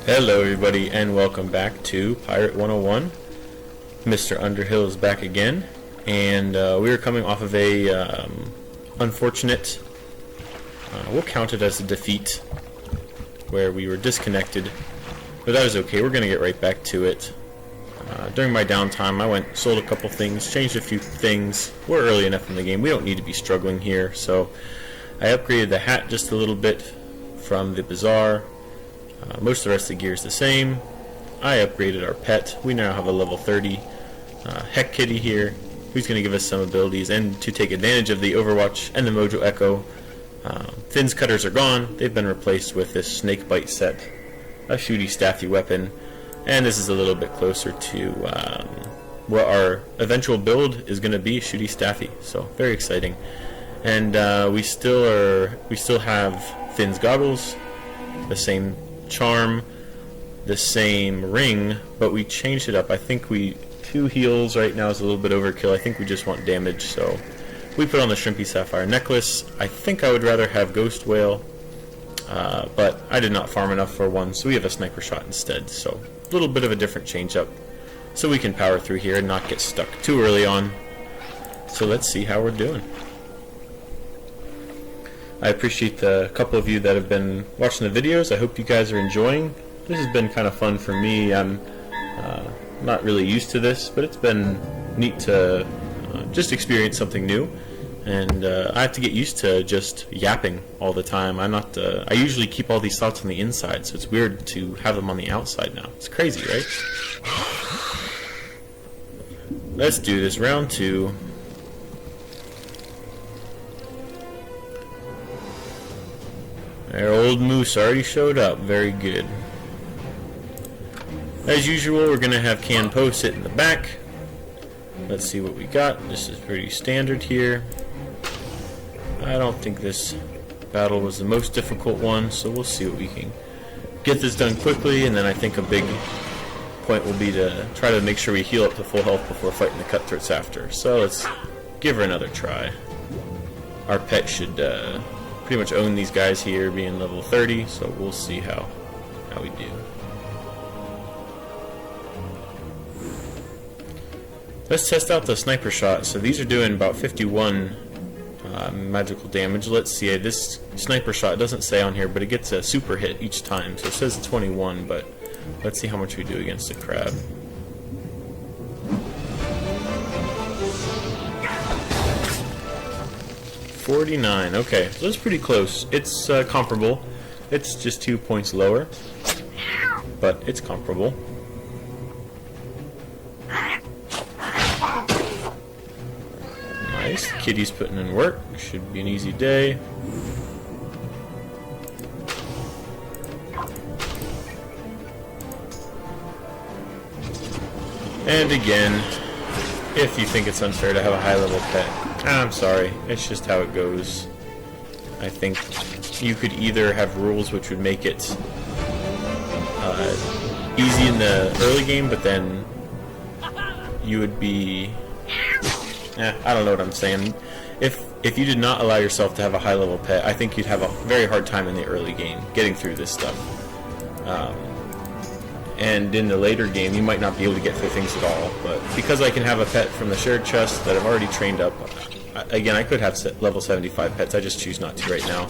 Hello everybody and welcome back to Pirate 101. Mr. Underhill is back again, and we are coming off of a unfortunate, we'll count it as a defeat, where we were disconnected, but that was okay. We're going to get right back to it. During my downtime I went, sold a couple things, changed a few things. We're early enough in the game, we don't need to be struggling here, so I upgraded the hat just a little bit from the bazaar. Most of the rest of the gear is the same. I upgraded our pet. We now have a level 30 Heck Kitty here, who's going to give us some abilities, and to take advantage of the Overwatch and the Mojo Echo. Finn's cutters are gone. They've been replaced with this snake bite set, a shooty staffy weapon, and this is a little bit closer to what our eventual build is going to be, shooty staffy. So very exciting. And we still have Finn's goggles, the same charm, the same ring, but we changed it up. I think 2 heals right now is a little bit overkill. I think we just want damage, so we put on the Shrimpy Sapphire necklace. I think I would rather have Ghost Whale, but I did not farm enough for one, so we have a sniper shot instead. So a little bit of a different change up, so we can power through here and not get stuck too early on. So let's see how we're doing. I appreciate the couple of you that have been watching the videos. I hope you guys are enjoying. This has been kind of fun for me. I'm not really used to this, but it's been neat to just experience something new. And I have to get used to just yapping all the time. I usually keep all these thoughts on the inside, so it's weird to have them on the outside now. It's crazy, right? Let's do this. Round 2. Our old moose already showed up. Very good. As usual, we're going to have canned post sit in the back. Let's see what we got. This is pretty standard here. I don't think this battle was the most difficult one, so we'll see what we can get this done quickly, and then I think a big point will be to try to make sure we heal up to full health before fighting the cutthroats after. So let's give her another try. Our pet should pretty much own these guys here, being level 30, so we'll see how we do. Let's test out the sniper shot. So these are doing about 51 magical damage. Let's see, this sniper shot doesn't say on here, but it gets a super hit each time, so it says 21, but let's see how much we do against the crab. $49. Okay, so that's pretty close. It's comparable. It's just 2 points lower, but it's comparable. Nice. Kitty's putting in work. Should be an easy day. And again, if you think it's unfair to have a high-level pet, I'm sorry, it's just how it goes. I think you could either have rules which would make it easy in the early game, but then you would be... I don't know what I'm saying. If you did not allow yourself to have a high-level pet, I think you'd have a very hard time in the early game getting through this stuff. And in the later game, you might not be able to get through things at all. But because I can have a pet from the shared chest that I've already trained up, again, I could have level 75 pets. I just choose not to right now.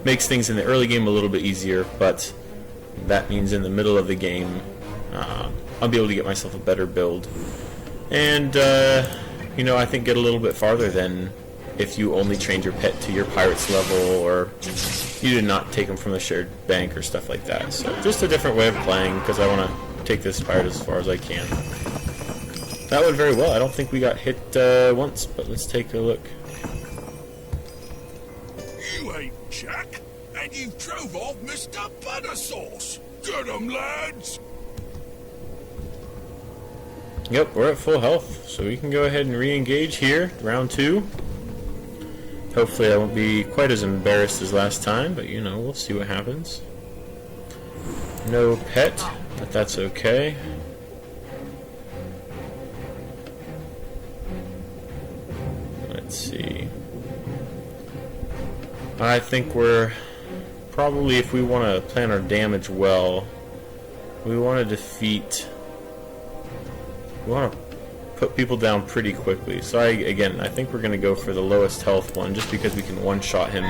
Makes things in the early game a little bit easier, but that means in the middle of the game, I'll be able to get myself a better build. And, you know, I think get a little bit farther than if you only trained your pet to your pirate's level, or you did not take them from the shared bank or stuff like that. So just a different way of playing, because I want to take this pirate as far as I can. That went very well. I don't think we got hit once, but let's take a look. You ain't Jack, and you've drove off Mr. Buttersauce. Get 'em, lads! Yep, we're at full health, so we can go ahead and re-engage here, round 2. Hopefully I won't be quite as embarrassed as last time, but you know, we'll see what happens. No pet, but that's okay. Let's see. I think we're probably, if we want to plan our damage well, we want to defeat... We want to put people down pretty quickly. So I think we're going to go for the lowest health one, just because we can one-shot him.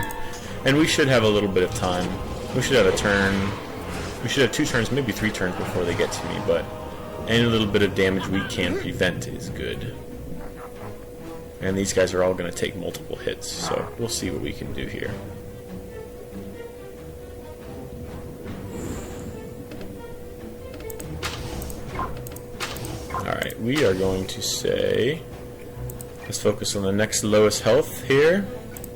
And we should have a little bit of time. We should have a turn. We should have 2 turns, maybe 3 turns before they get to me, but any little bit of damage we can prevent is good. And these guys are all going to take multiple hits, so we'll see what we can do here. Alright, we are going to say, let's focus on the next lowest health here.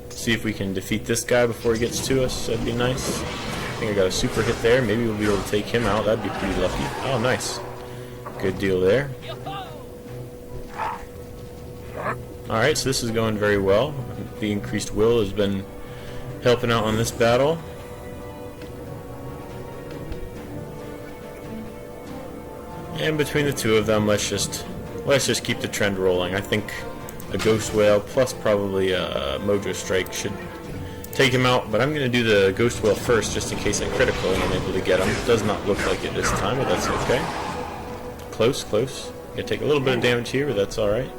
See if we can defeat this guy before he gets to us. That'd be nice. I think I got a super hit there. Maybe we'll be able to take him out. That'd be pretty lucky. Oh, nice. Good deal there. Alright, so this is going very well. The increased will has been helping out on this battle. And between the two of them, let's just keep the trend rolling. I think a Ghost Whale plus probably a Mojo Strike should take him out, but I'm going to do the Ghost Whale first just in case I critical and I'm able to get him. It does not look like it this time, but that's okay. Close, close. Gonna take a little bit of damage here, but that's alright.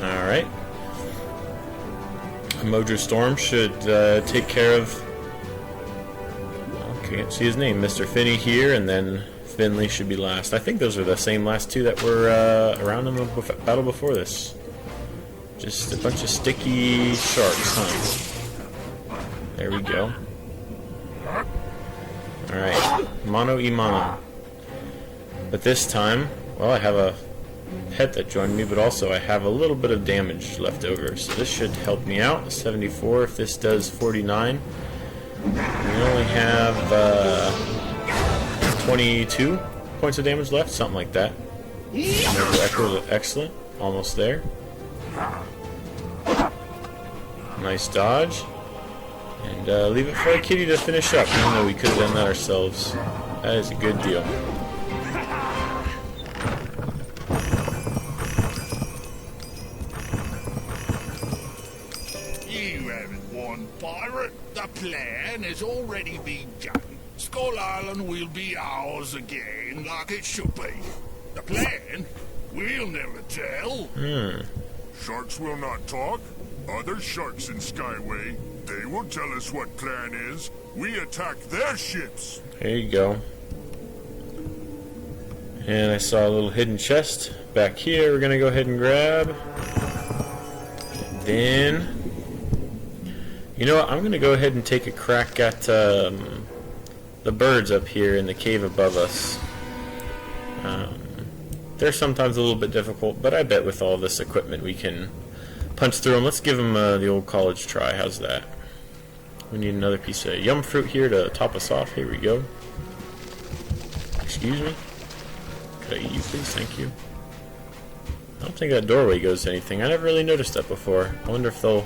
Alright. Mojo Storm should take care of... Okay, can't see his name. Mr. Finney here, and then Finley should be last. I think those are the same last 2 that were around in the battle before this. Just a bunch of sticky sharks, huh? There we go. Alright, mano y mano. But this time, well, I have a pet that joined me, but also I have a little bit of damage left over, so this should help me out. 74, if this does 49. We only have 22 points of damage left, something like that. Mojo Echo, excellent, almost there. Nice dodge. And leave it for a kitty to finish up, even though we could have done that ourselves. That is a good deal. You haven't won, pirate. The plan has already begun. Skull Island will be ours again, like it should be. The plan? We'll never tell. Sharks will not talk. Other sharks in Skyway, they will tell us what plan is. We attack their ships. There you go. And I saw a little hidden chest back here. We're gonna go ahead and grab. And then, you know what? I'm gonna go ahead and take a crack at the birds up here in the cave above us. They're sometimes a little bit difficult, but I bet with all this equipment we can punch through them. Let's give them the old college try. How's that? We need another piece of yum fruit here to top us off. Here we go. Excuse me. Could I eat you, please? Thank you. I don't think that doorway goes to anything. I never really noticed that before. I wonder if they'll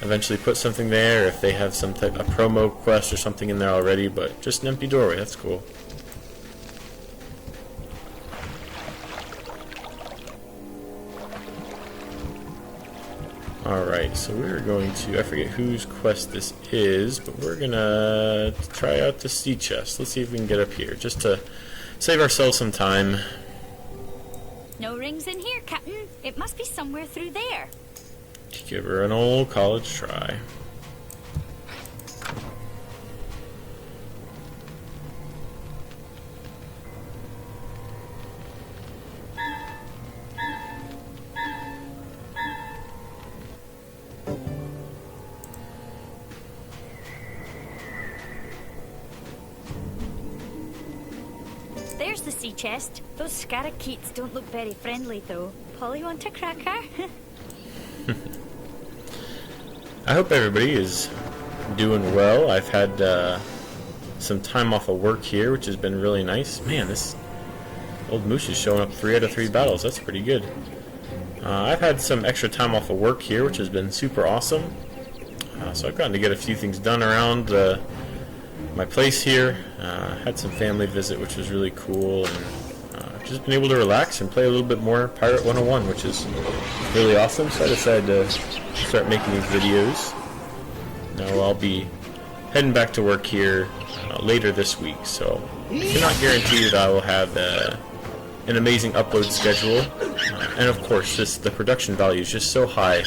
eventually put something there, or if they have some type of promo quest or something in there already, but just an empty doorway. That's cool. Alright, so we're going to, I forget whose quest this is, but we're gonna try out the sea chest. Let's see if we can get up here, just to save ourselves some time. No rings in here, Captain. It must be somewhere through there. Give her an old college try. There's the sea chest. Those scarakeets don't look very friendly, though. Polly, want a cracker? I hope everybody is doing well. I've had some time off of work here, which has been really nice. Man, this old moose is showing up 3 out of 3 battles. That's pretty good. I've had some extra time off of work here, which has been super awesome. So I've gotten to get a few things done around my place here. Had some family visit, which was really cool, and just been able to relax and play a little bit more Pirate 101, which is really awesome. So I decided to start making these videos. Now I'll be heading back to work here later this week, so I cannot guarantee that I will have an amazing upload schedule. And of course, the production value is just so high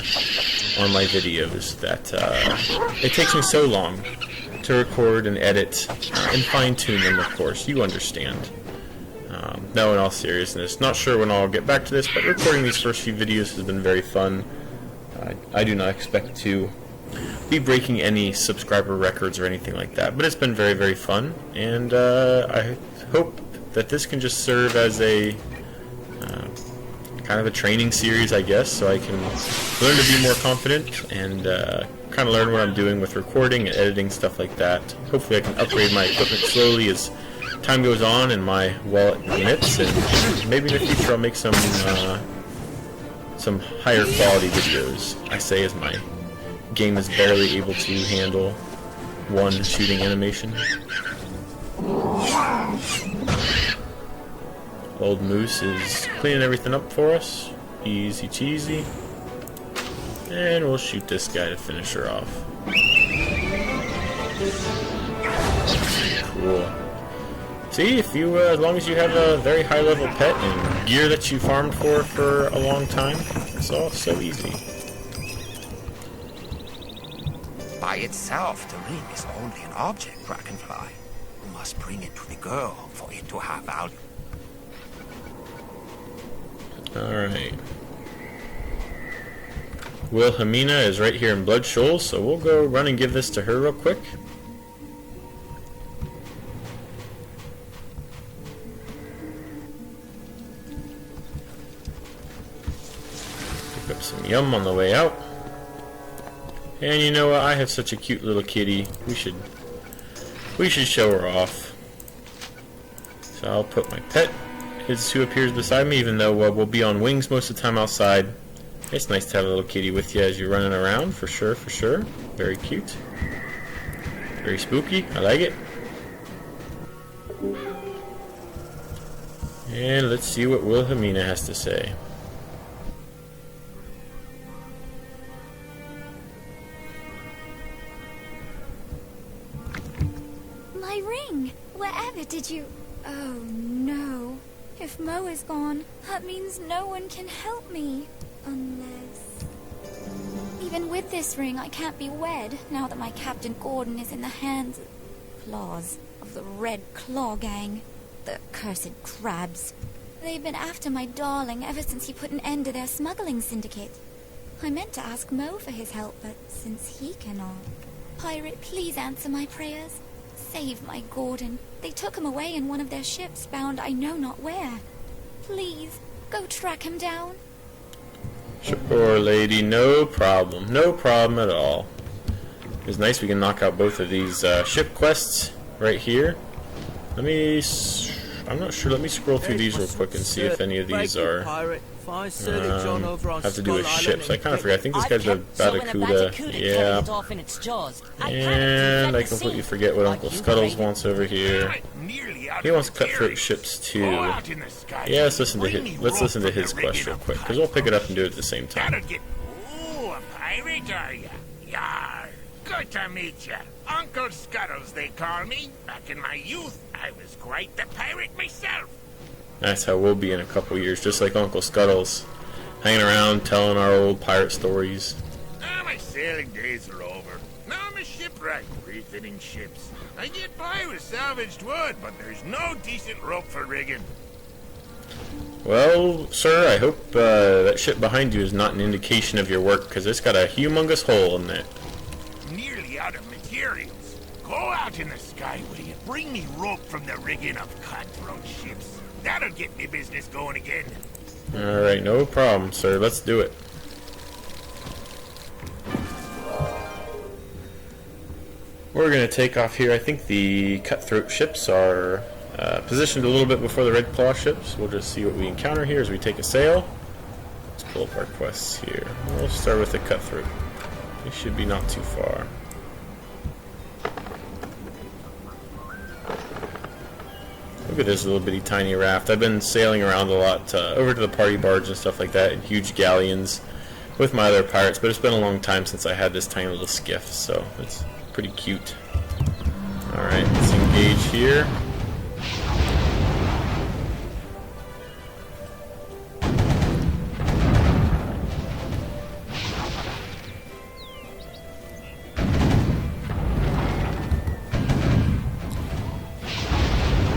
on my videos that it takes me so long to record and edit and fine-tune them, of course. You understand. Now, in all seriousness, not sure when I'll get back to this, but recording these first few videos has been very fun. I do not expect to be breaking any subscriber records or anything like that, but it's been very, very fun, and I hope that this can just serve as a kind of a training series, I guess, so I can learn to be more confident and kind of learn what I'm doing with recording and editing, stuff like that. Hopefully I can upgrade my equipment slowly as time goes on and my wallet permits, and maybe in the future I'll make some higher quality videos. I say as my game is barely able to handle one shooting animation. Old Moose is cleaning everything up for us. Easy cheesy. And we'll shoot this guy to finish her off. Cool. See, if you, as long as you have a very high level pet and gear that you farmed for a long time, it's all so easy. By itself, the ring is only an object, Dragonfly. You must bring it to the girl for it to have value. Alright. Wilhelmina is right here in Blood Shoals, so we'll go run and give this to her real quick. Pick up some yum on the way out. And you know what? I have such a cute little kitty. We should show her off. So I'll put my pet, is who appears beside me, even though we'll be on wings most of the time outside. It's nice to have a little kitty with you as you're running around, for sure, for sure. Very cute. Very spooky. I like it. And let's see what Wilhelmina has to say. My ring! Wherever did you... Oh no. If Mo is gone, that means no one can help me. Unless... Even with this ring, I can't be wed, now that my Captain Gordon is in the hands of the Red Claw Gang. The cursed crabs. They've been after my darling ever since he put an end to their smuggling syndicate. I meant to ask Mo for his help, but since he cannot... Pirate, please answer my prayers. Save my Gordon. They took him away in one of their ships bound I know not where. Please, go track him down. Sure, lady, no problem. No problem at all. It's nice we can knock out both of these ship quests right here. I'm not sure. Let me scroll through these real quick and see if any of these are have to do with ships. I kind of forget. I think this guy's a Barracuda. Yeah. And I completely forget what Uncle Scuttles wants over here. He wants cutthroat ships too. Yeah, let's listen to his quest real quick, because we'll pick it up and do it at the same time. Ooh, a pirate, are ya? Yar, good to meet ya. Uncle Scuttles, they call me. Back in my youth, I was quite the pirate myself. That's how we'll be in a couple years, just like Uncle Scuttles, hanging around telling our old pirate stories. My sailing days are over. Now I'm a shipwright, refitting ships. I get by with salvaged wood, but there's no decent rope for rigging. Well, sir, I hope that ship behind you is not an indication of your work, because it's got a humongous hole in it. Nearly out of materials. Go out in the skyway and bring me rope from the rigging of cutthroat ships. That'll get me business going again. Alright, no problem, sir. Let's do it. We're going to take off here. I think the cutthroat ships are positioned a little bit before the Red Claw ships. We'll just see what we encounter here as we take a sail. Let's pull up our quests here. We'll start with the cutthroat. They should be not too far. Look at this little bitty tiny raft. I've been sailing around a lot over to the party barge and stuff like that, and huge galleons with my other pirates, but it's been a long time since I had this tiny little skiff, so it's pretty cute. Alright, let's engage here.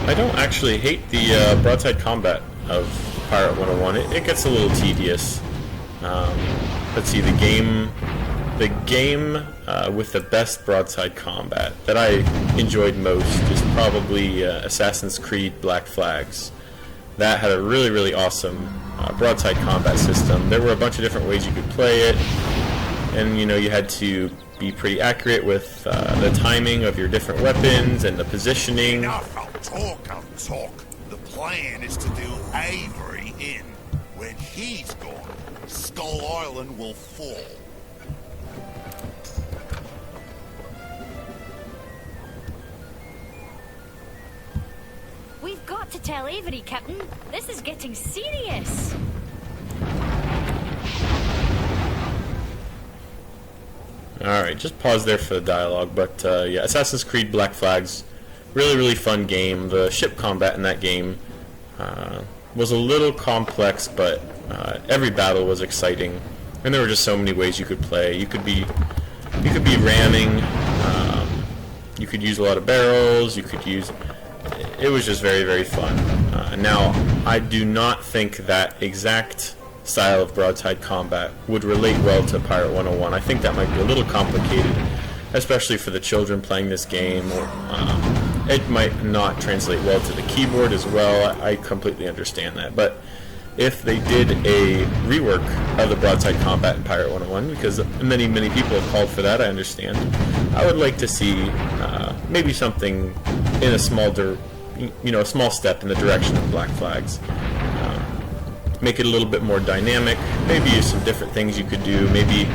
I don't actually hate the broadside combat of Pirate 101. It gets a little tedious. Let's see, the game with the best broadside combat that I enjoyed most is probably Assassin's Creed Black Flags. That had a really, really awesome broadside combat system. There were a bunch of different ways you could play it, and you know, you had to be pretty accurate with the timing of your different weapons and the positioning. Enough, I'll talk. The plan is to do Avery in. When he's gone, Skull Island will fall. We've got to tell Avery, Captain. This is getting serious. Alright, just pause there for the dialogue, but yeah, Assassin's Creed Black Flags, really, really fun game. The ship combat in that game was a little complex, but every battle was exciting, and there were just so many ways you could play. You could be ramming, you could use a lot of barrels, it was just very, very fun. Now, I do not think that exact style of broadside combat would relate well to Pirate 101. I think that might be a little complicated, especially for the children playing this game, or it might not translate well to the keyboard as well. I completely understand that, but if they did a rework of the broadside combat in Pirate 101, because many people have called for that, I understand, I would like to see maybe something in a small step in the direction of Black Flags. Make it a little bit more dynamic, maybe use some different things you could do. Maybe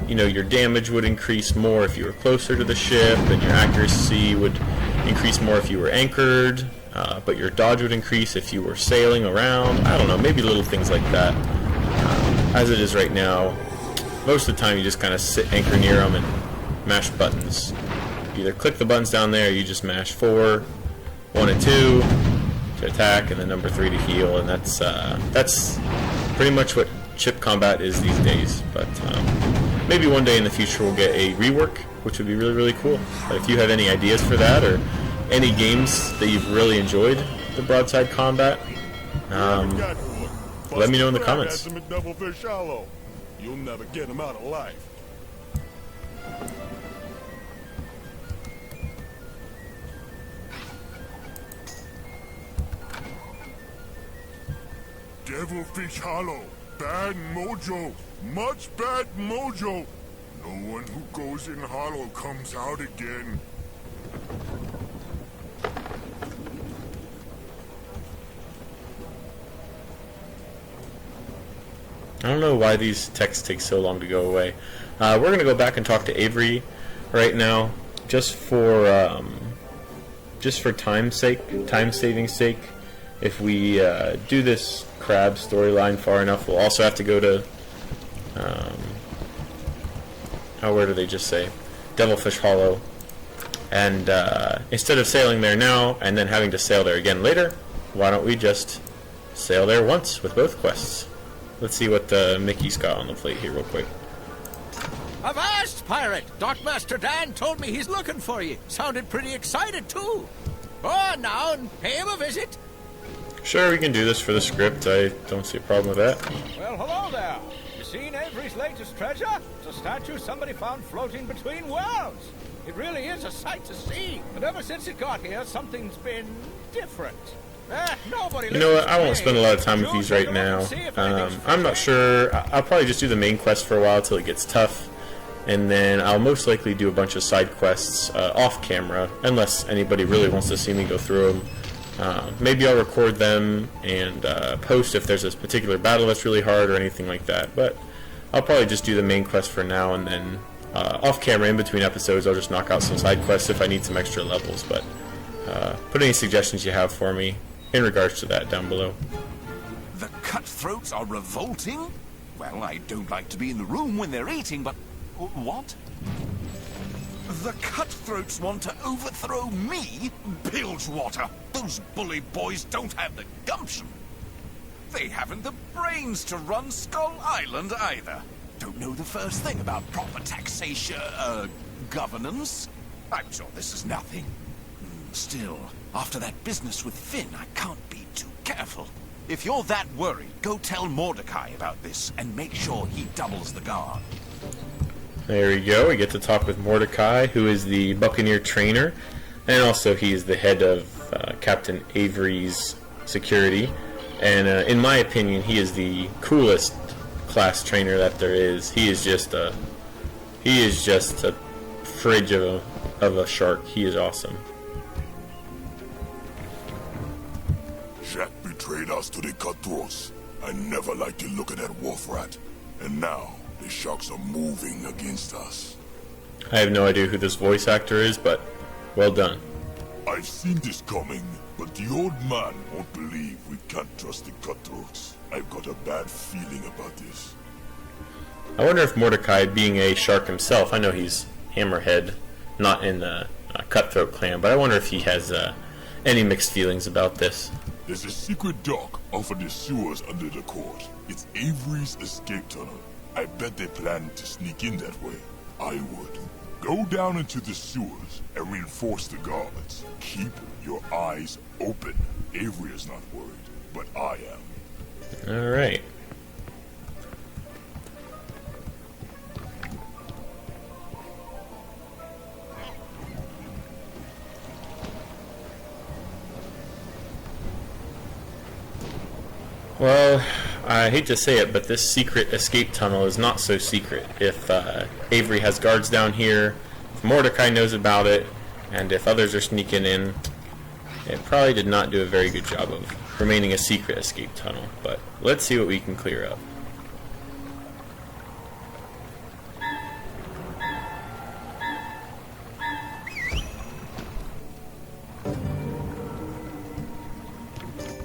your damage would increase more if you were closer to the ship, and your accuracy would increase more if you were anchored, but your dodge would increase if you were sailing around. I don't know, maybe little things like that. As it is right now, most of the time you just kind of sit anchor near them and mash buttons. You either click the buttons down there, or you just mash 4, 1 and 2 to attack, and then number 3 to heal, and that's pretty much what ship combat is these days. But maybe one day in the future we'll get a rework, which would be really, really cool. But if you have any ideas for that, or any games that you've really enjoyed the broadside combat, let me know in the comments. You'll never get him out alive. Devilfish Hollow. Bad mojo. Much bad mojo. No one who goes in Hollow comes out again. I don't know why these texts take so long to go away. We're going to go back and talk to Avery right now, just for time saving sake. If we do this crab storyline far enough, we'll also have to go to where do they just say? Devilfish Hollow. And instead of sailing there now and then having to sail there again later, why don't we just sail there once with both quests? Let's see what Mickey's got on the plate here real quick. Avast, pirate! Dockmaster Dan told me he's looking for you. Sounded pretty excited, too. Go on now and pay him a visit. Sure, we can do this for the script. I don't see a problem with that. Well, hello there. You seen Avery's latest treasure? It's a statue somebody found floating between worlds. It really is a sight to see. But ever since it got here, something's been different. You know what, I won't spend a lot of time with these right now. I'm not sure. I'll probably just do the main quest for a while till it gets tough, and then I'll most likely do a bunch of side quests off camera, unless anybody really wants to see me go through them. Maybe I'll record them and post if there's this particular battle that's really hard or anything like that, but I'll probably just do the main quest for now, and then off camera in between episodes I'll just knock out some side quests if I need some extra levels. But put any suggestions you have for me in regards to that down below. The cutthroats are revolting? Well, I don't like to be in the room when they're eating, but... What? The cutthroats want to overthrow me? Bilgewater! Those bully boys don't have the gumption. They haven't the brains to run Skull Island either. Don't know the first thing about proper taxation, governance. I'm sure this is nothing. Still, after that business with Finn, I can't be too careful. If you're that worried, go tell Mordecai about this and make sure he doubles the guard. There we go. We get to talk with Mordecai, who is the Buccaneer trainer, and also he's the head of Captain Avery's security. And in my opinion, he is the coolest class trainer that there is. He is just a fridge of a shark. He is awesome. Jack betrayed us to the cutthroats. I never liked to look at that wolf rat. And now, the sharks are moving against us. I have no idea who this voice actor is, but well done. I've seen this coming, but the old man won't believe we can't trust the cutthroats. I've got a bad feeling about this. I wonder if Mordecai, being a shark himself, I know he's Hammerhead, not in the Cutthroat clan, but I wonder if he has any mixed feelings about this. There's a secret dock off of the sewers under the court. It's Avery's escape tunnel. I bet they plan to sneak in that way. I would. Go down into the sewers and reinforce the guards. Keep your eyes open. Avery is not worried, but I am. Alright. Well, I hate to say it, but this secret escape tunnel is not so secret. If Avery has guards down here, if Mordecai knows about it, and if others are sneaking in, it probably did not do a very good job of remaining a secret escape tunnel. But let's see what we can clear up.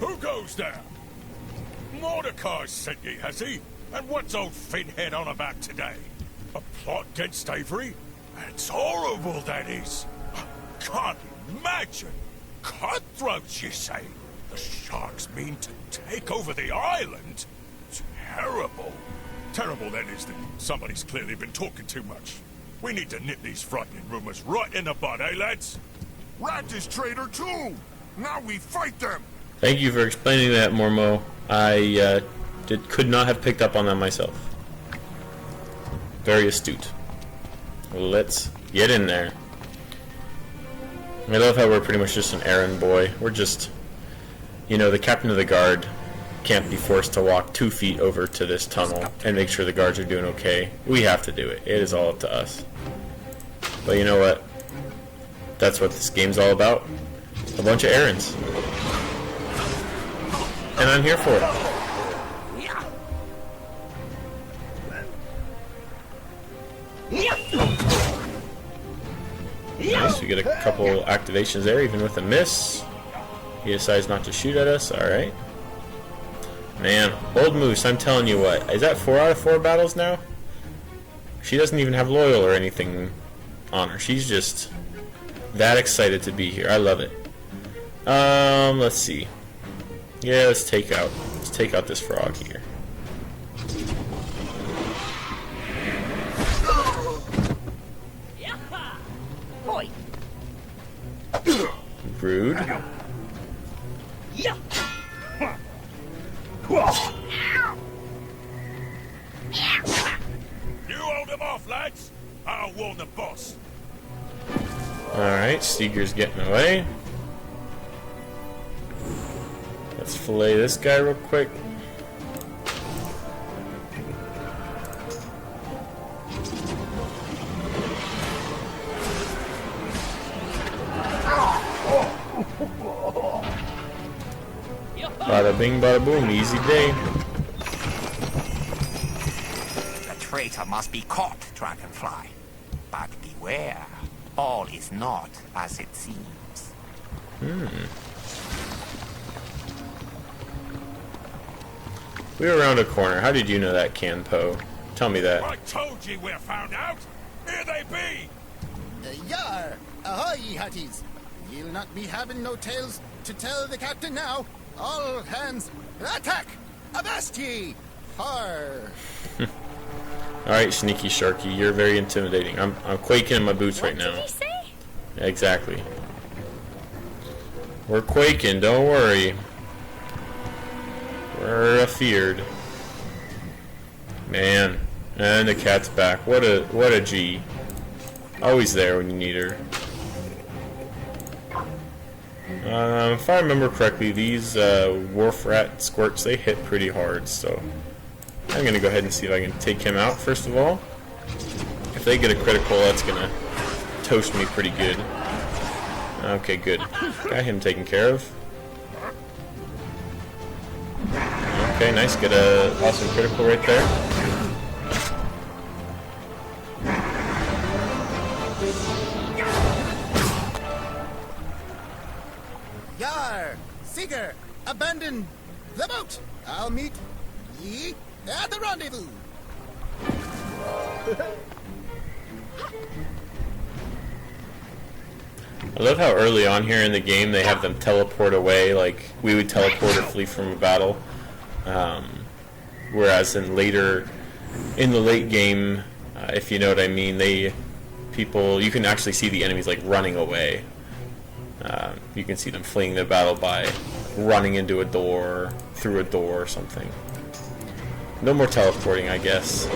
Who goes there? Mordecai sent ye, has he? And what's old Finhead on about today? A plot against Avery? That's horrible, that is. Can't imagine. Cutthroats, you say? The sharks mean to take over the island? Terrible. Terrible, that is, that somebody's clearly been talking too much. We need to nip these frightening rumors right in the bud, eh, lads? Rat is traitor too! Now we fight them! Thank you for explaining that, Mormo. I could not have picked up on that myself. Very astute. Let's get in there. I love how we're pretty much just an errand boy. We're just, you know, the captain of the guard can't be forced to walk 2 feet over to this tunnel and make sure the guards are doing okay. We have to do it. It is all up to us. But you know what? That's what this game's all about. A bunch of errands. And I'm here for it. Nice, we get a couple activations there, even with a miss. He decides not to shoot at us, alright. Man, Old Moose, I'm telling you what, is that 4 out of 4 battles now? She doesn't even have loyal or anything on her. She's just that excited to be here. I love it. Let's see. Yeah, let's take out this frog here. Rude. You hold him off, lads. I'll warn the boss. Alright, Seeger's getting away. Let's fillet this guy real quick. Bada bing, bada boom, easy day. The traitor must be caught, Dragonfly. But beware, all is not as it seems. We were around a corner. How did you know that, Canpo? Tell me that. I told you we're found out. Here they be. Yar! Ahoy, ye hutties! Ye'll not be having no tales to tell the captain now. All hands, attack! Avast ye! Har! Alright, Sneaky Sharky, you're very intimidating. I'm quaking in my boots right now. What did he say? Exactly. We're quaking, don't worry. We're afeared. Man. And the cat's back. What a G. Always there when you need her. If I remember correctly, these wharf rat squirts, they hit pretty hard, so I'm gonna go ahead and see if I can take him out first of all. If they get a critical, that's gonna toast me pretty good. Okay, good. Got him taken care of. Okay, nice. Get a awesome critical right there. Yar! Seeker! Abandon the boat! I'll meet ye at the rendezvous! I love how early on here in the game they have them teleport away, like we would teleport or flee from a battle. Whereas in the late game, if you know what I mean, you can actually see the enemies like running away. You can see them fleeing the battle by running into a door, through a door or something. No more teleporting, I guess.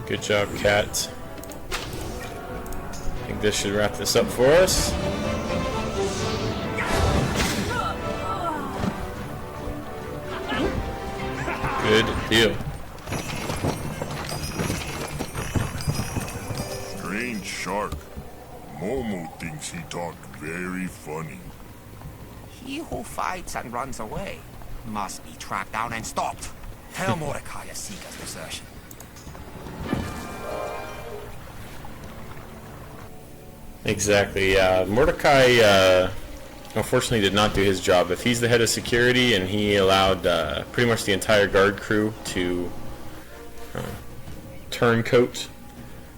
Good job, Cat. I think this should wrap this up for us. Good deal. Strange shark. Momo thinks he talked very funny. He who fights and runs away must be tracked down and stopped. Tell Mordecai of Sika's desertion. Exactly, yeah. Mordecai, unfortunately did not do his job. If he's the head of security and he allowed pretty much the entire guard crew to turncoat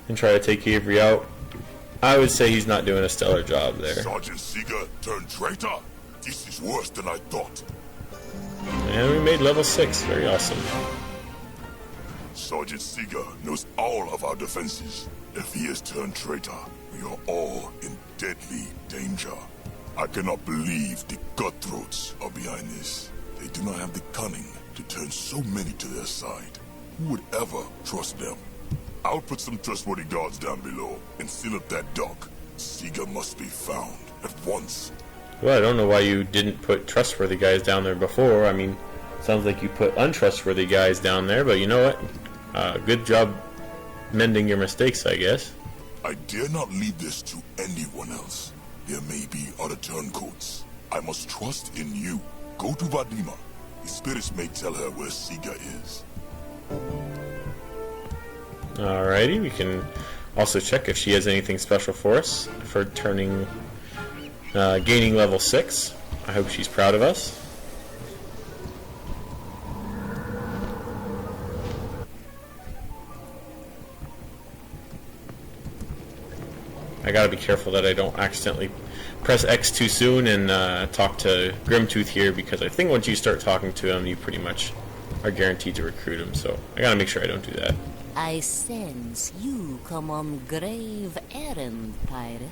and try to take Avery out, I would say he's not doing a stellar job there. Sergeant Seeger turned traitor? This is worse than I thought. And we made level 6, very awesome. Sergeant Seeger knows all of our defenses. If he has turned traitor, we are all in deadly danger. I cannot believe the cutthroats are behind this. They do not have the cunning to turn so many to their side. Who would ever trust them? I'll put some trustworthy guards down below and seal up that dock. Seeger must be found at once. Well, I don't know why you didn't put trustworthy guys down there before. I mean, sounds like you put untrustworthy guys down there, but you know what? Good job mending your mistakes, I guess. I dare not leave this to anyone else. There may be other turncoats. I must trust in you. Go to Vadima. The spirits may tell her where Seeger is. Alrighty, we can also check if she has anything special for us for gaining level 6. I hope she's proud of us. I gotta be careful that I don't accidentally press X too soon and talk to Grimtooth here, because I think once you start talking to him, you pretty much are guaranteed to recruit him, so I gotta make sure I don't do that. I sense you come on grave errand, pirate.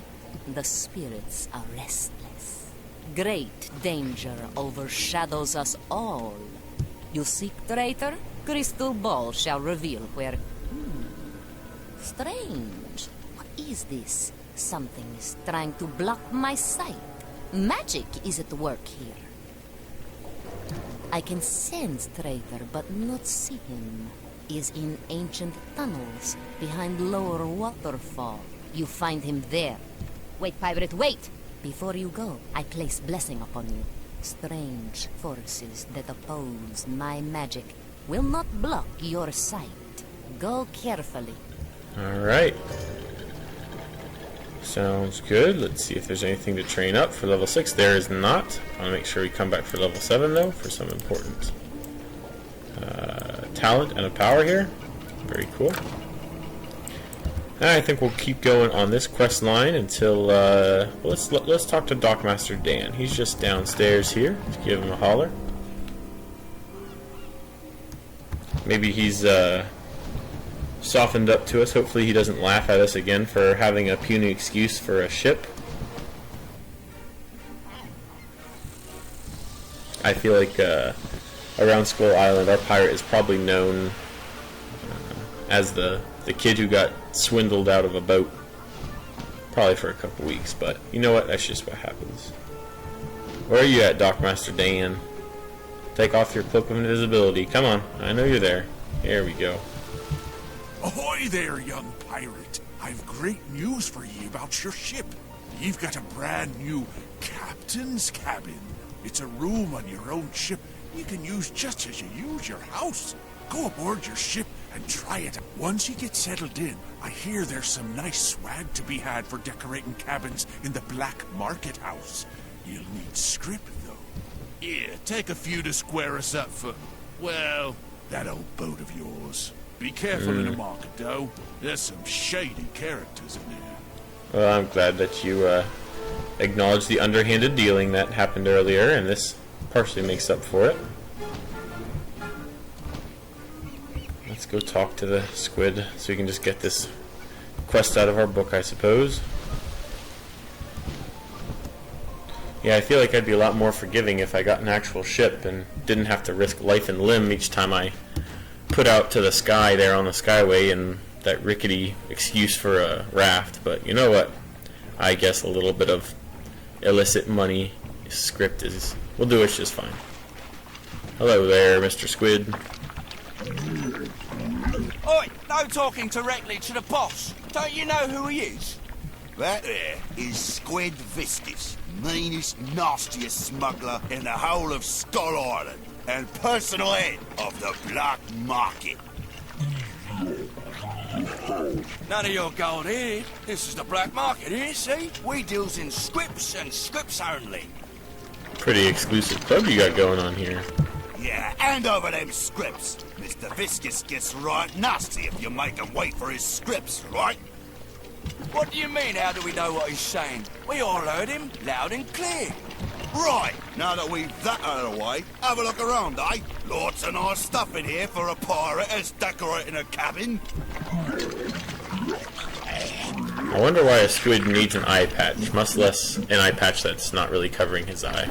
The spirits are restless. Great danger overshadows us all. You seek traitor? Crystal ball shall reveal where... Strange. What is this? Something is trying to block my sight. Magic is at work here. I can sense traitor, but not see him. is in ancient tunnels behind Lower Waterfall. You find him there. Wait, pirate, wait! Before you go, I place blessing upon you. Strange forces that oppose my magic will not block your sight. Go carefully. Alright. Sounds good. Let's see if there's anything to train up for level 6. There is not. I want to make sure we come back for level 7, though, for some important talent and a power here. Very cool. I think we'll keep going on this quest line until let's talk to Dockmaster Dan. He's just downstairs here. Let's give him a holler. Maybe he's softened up to us. Hopefully he doesn't laugh at us again for having a puny excuse for a ship. I feel like around Skull Island, our pirate is probably known as the kid who got swindled out of a boat, probably for a couple weeks, but you know what, that's just what happens. Where are you at, Dockmaster Dan? Take off your cloak of invisibility. Come on, I know you're there. Here we go. Ahoy there, young pirate. I've great news for ye about your ship. You've got a brand new captain's cabin. It's a room on your own ship you can use just as you use your house. Go aboard your ship and try it. Once you get settled in, I hear there's some nice swag to be had for decorating cabins in the Black Market House. You'll need script, though. Yeah, take a few to square us up for, well, that old boat of yours. Be careful in the market, though. There's some shady characters in there. Well, I'm glad that you acknowledged the underhanded dealing that happened earlier, and this partially makes up for it. Let's go talk to the squid so we can just get this quest out of our book, I suppose. Yeah, I feel like I'd be a lot more forgiving if I got an actual ship and didn't have to risk life and limb each time I put out to the sky there on the Skyway and that rickety excuse for a raft. But you know what? I guess a little bit of illicit money script will do us just fine. Hello there, Mr. Squid. Oi, no talking directly to the boss. Don't you know who he is? That there is Squid Viscus, meanest, nastiest smuggler in the whole of Skull Island, and personal head of the Black Market. None of your gold here. This is the Black Market here, see? We deals in scripts and scripts only. Pretty exclusive club you got going on here. Yeah, hand over them scripts. Mr. Viscus gets right nasty if you make him wait for his scripts, right? What do you mean, how do we know what he's saying? We all heard him, loud and clear. Right, now that we've that out of the way, have a look around, eh? Lots of nice stuff in here for a pirate that's decorating a cabin. I wonder why a squid needs an eye patch, much less an eye patch that's not really covering his eye.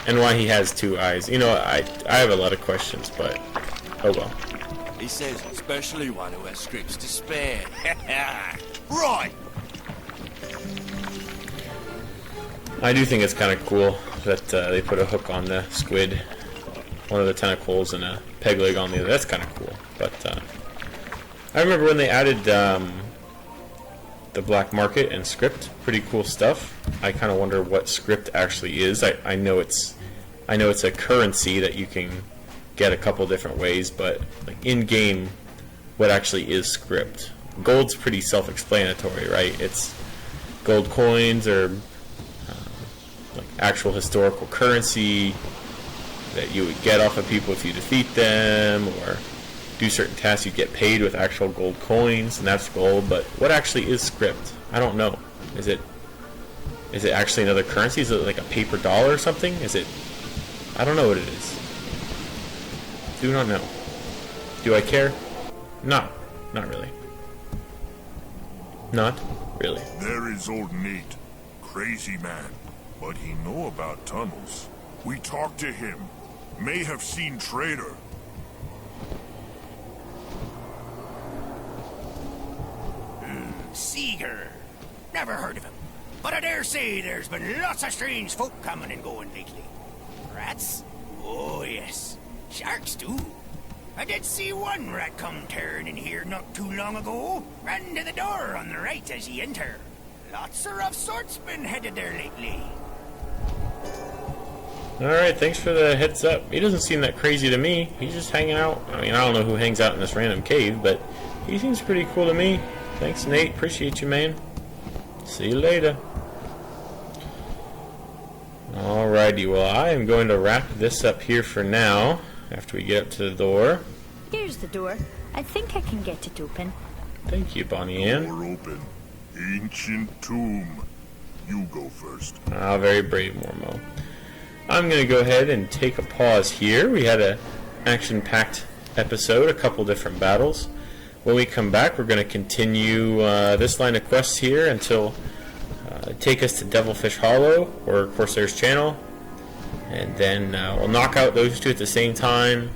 And why he has two eyes. You know, I have a lot of questions, but oh well. He says especially one who has scripts to spare. Right! I do think it's kind of cool that they put a hook on the squid, one of the tentacles, and a peg leg on the other. That's kind of cool. But I remember when they added the black market and script, pretty cool stuff. I kind of wonder what script actually is. I know it's a currency that you can get a couple different ways, but like in game, what actually is script? Gold's pretty self-explanatory, right? It's gold coins or like actual historical currency that you would get off of people if you defeat them, or do certain tasks you get paid with actual gold coins, and that's gold. But what actually is script? I don't know. Is it actually another currency? Is it like a paper dollar or something? I don't know what it is. Do not know. Do I care? No, not really. Not really. There is old Nate. Crazy man. But he know about tunnels. We talked to him. May have seen traitor. Seeger. Never heard of him. But I dare say there's been lots of strange folk coming and going lately. Rats? Oh, yes. Sharks, too. I did see one rat come tearing in here not too long ago. Ran to the door on the right as ye enter. Lots of rough sorts been headed there lately. Alright, thanks for the heads up. He doesn't seem that crazy to me. He's just hanging out. I mean, I don't know who hangs out in this random cave, but he seems pretty cool to me. Thanks, Nate. Appreciate you, man. See you later. Alrighty, well, I am going to wrap this up here for now, after we get up to the door. Here's the door. I think I can get it open. Thank you, Bonnie Ann. Door open. Ancient tomb. You go first. Ah, very brave, Mormo. I'm going to go ahead and take a pause here. We had an action-packed episode, a couple different battles. When we come back, we're going to continue this line of quests here until take us to Devilfish Hollow or Corsair's Channel. And then we'll knock out those two at the same time,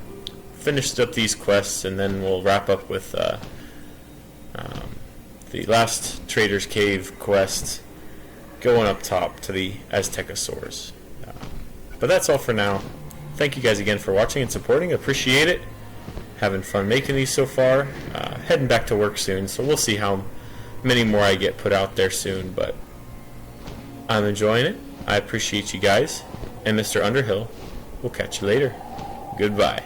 finish up these quests, and then we'll wrap up with the last Trader's Cave quest, going up top to the Aztecosaurs. But that's all for now. Thank you guys again for watching and supporting. Appreciate it. Having fun making these so far. Heading back to work soon, so we'll see how many more I get put out there soon. But I'm enjoying it. I appreciate you guys. And Mr. Underhill, we'll catch you later. Goodbye.